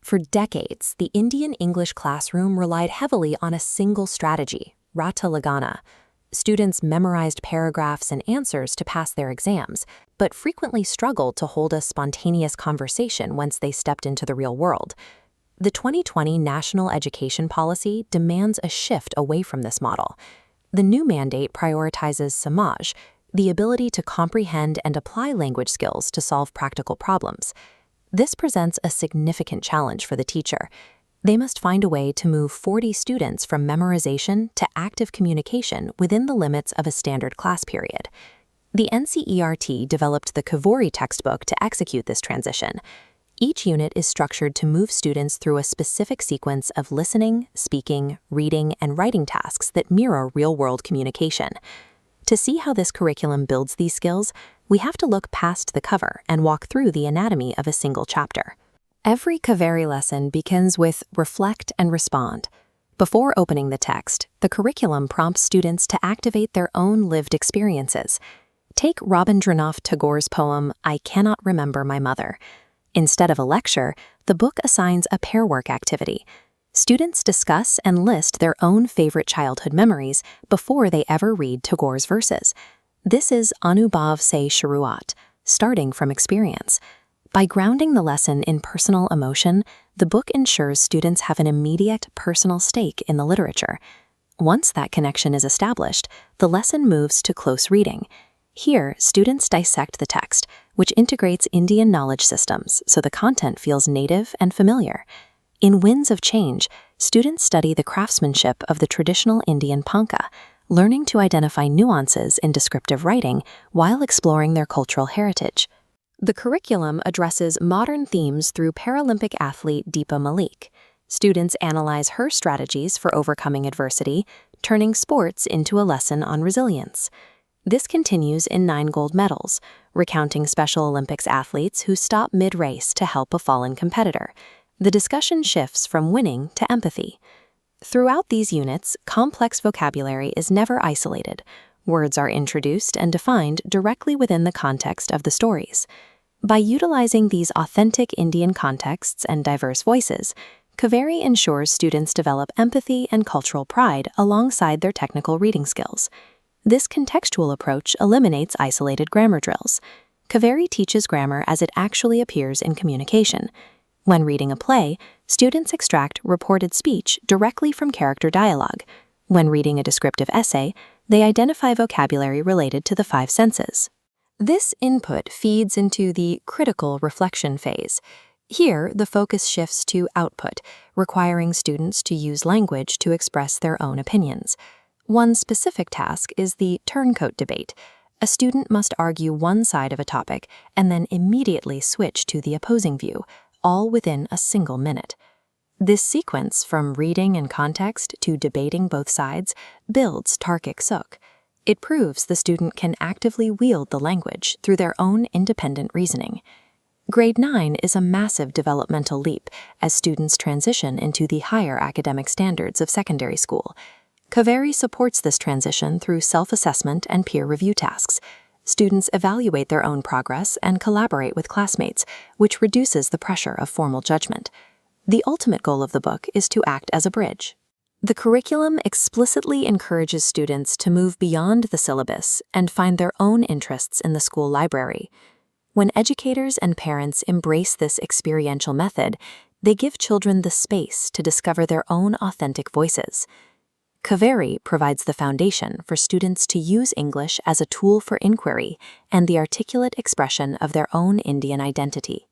For decades, the Indian English classroom relied heavily on a single strategy, Rata Lagana. Students memorized paragraphs and answers to pass their exams, but frequently struggled to hold a spontaneous conversation once they stepped into the real world. The 2020 National Education Policy demands a shift away from this model. The new mandate prioritizes samaj, the ability to comprehend and apply language skills to solve practical problems. This presents a significant challenge for the teacher. They must find a way to move 40 students from memorization to active communication within the limits of a standard class period. The NCERT developed the Kaveri textbook to execute this transition. Each unit is structured to move students through a specific sequence of listening, speaking, reading, and writing tasks that mirror real-world communication. To see how this curriculum builds these skills, we have to look past the cover and walk through the anatomy of a single chapter. Every Kaveri lesson begins with reflect and respond. Before opening the text, the curriculum prompts students to activate their own lived experiences. Take Rabindranath Tagore's poem, I Cannot Remember My Mother. Instead of a lecture, the book assigns a pair work activity. Students discuss and list their own favorite childhood memories before they ever read Tagore's verses. This is Anubhav se Shuruat, starting from experience. By grounding the lesson in personal emotion, the book ensures students have an immediate personal stake in the literature. Once that connection is established, the lesson moves to close reading. Here, students dissect the text, which integrates Indian knowledge systems so the content feels native and familiar. In Winds of Change, students study the craftsmanship of the traditional Indian panka, learning to identify nuances in descriptive writing while exploring their cultural heritage. The curriculum addresses modern themes through Paralympic athlete Deepa Malik. Students analyze her strategies for overcoming adversity, turning sports into a lesson on resilience. This continues in 9 gold medals, recounting Special Olympics athletes who stop mid-race to help a fallen competitor. The discussion shifts from winning to empathy. Throughout these units, complex vocabulary is never isolated. Words are introduced and defined directly within the context of the stories. By utilizing these authentic Indian contexts and diverse voices, Kaveri ensures students develop empathy and cultural pride alongside their technical reading skills. This contextual approach eliminates isolated grammar drills. Kaveri teaches grammar as it actually appears in communication. When reading a play, students extract reported speech directly from character dialogue. When reading a descriptive essay, they identify vocabulary related to the 5 senses. This input feeds into the critical reflection phase. Here, the focus shifts to output, requiring students to use language to express their own opinions. One specific task is the turncoat debate. A student must argue one side of a topic and then immediately switch to the opposing view, all within a single minute. This sequence, from reading and context to debating both sides, builds Tarkic Sukh. It proves the student can actively wield the language through their own independent reasoning. Grade 9 is a massive developmental leap as students transition into the higher academic standards of secondary school. Kaveri supports this transition through self-assessment and peer review tasks. Students evaluate their own progress and collaborate with classmates, which reduces the pressure of formal judgment. The ultimate goal of the book is to act as a bridge. The curriculum explicitly encourages students to move beyond the syllabus and find their own interests in the school library. When educators and parents embrace this experiential method, they give children the space to discover their own authentic voices. Kaveri provides the foundation for students to use English as a tool for inquiry and the articulate expression of their own Indian identity.